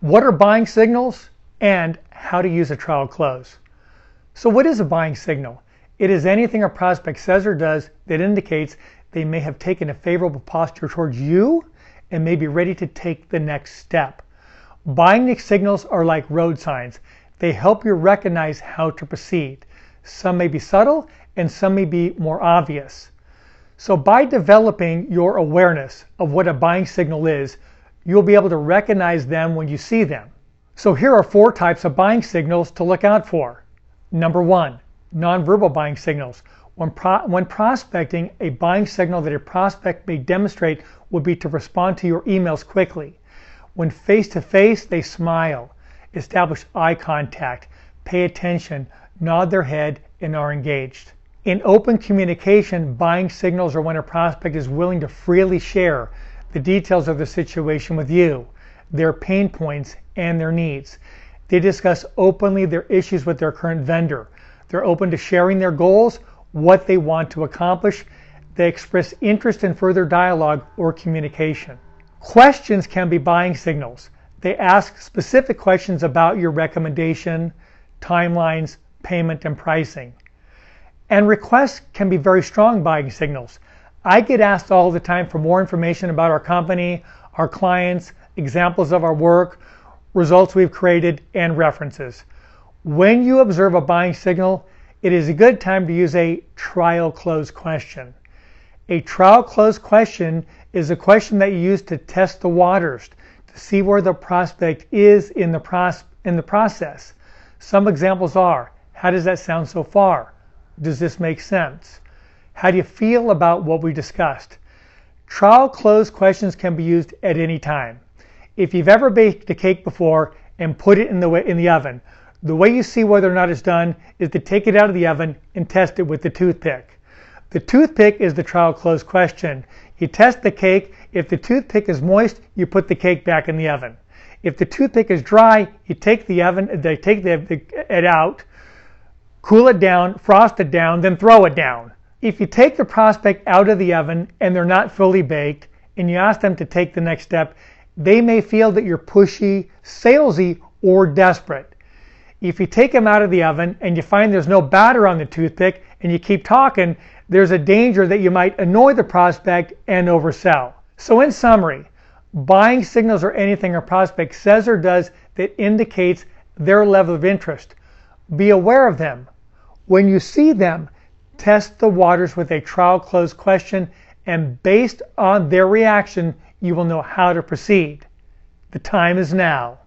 What are buying signals and how to use a trial close? So what is a buying signal? It is anything a prospect says or does that indicates they may have taken a favorable posture towards you and may be ready to take the next step. Buying signals are like road signs. They help you recognize how to proceed. Some may be subtle and some may be more obvious. So by developing your awareness of what a buying signal is, you'll be able to recognize them when you see them. So here are 4 types of buying signals to look out for. Number 1, nonverbal buying signals. When prospecting, a buying signal that a prospect may demonstrate would be to respond to your emails quickly. When face-to-face, they smile, establish eye contact, pay attention, nod their head, and are engaged. In open communication, buying signals are when a prospect is willing to freely share the details of the situation with you, their pain points, and their needs. They discuss openly their issues with their current vendor. They're open to sharing their goals, what they want to accomplish. They express interest in further dialogue or communication. Questions can be buying signals. They ask specific questions about your recommendation, timelines, payment, and pricing. And requests can be very strong buying signals. I get asked all the time for more information about our company, our clients, examples of our work, results we've created, and references. When you observe a buying signal, it is a good time to use a trial close question. A trial close question is a question that you use to test the waters, to see where the prospect is in the process. Some examples are, how does that sound so far? Does this make sense? How do you feel about what we discussed? Trial close questions can be used at any time. If you've ever baked a cake before and put it in the oven, the way you see whether or not it's done is to take it out of the oven and test it with the toothpick. The toothpick is the trial close question. You test the cake. If the toothpick is moist, you put the cake back in the oven. If the toothpick is dry, you take it out, cool it down, frost it down, then throw it down. If you take the prospect out of the oven and they're not fully baked and you ask them to take the next step, they may feel that you're pushy, salesy, or desperate. If you take them out of the oven and you find there's no batter on the toothpick and you keep talking, there's a danger that you might annoy the prospect and oversell. So in summary, buying signals are anything a prospect says or does that indicates their level of interest. Be aware of them. When you see them, test the waters with a trial close question, and based on their reaction, you will know how to proceed. The time is now.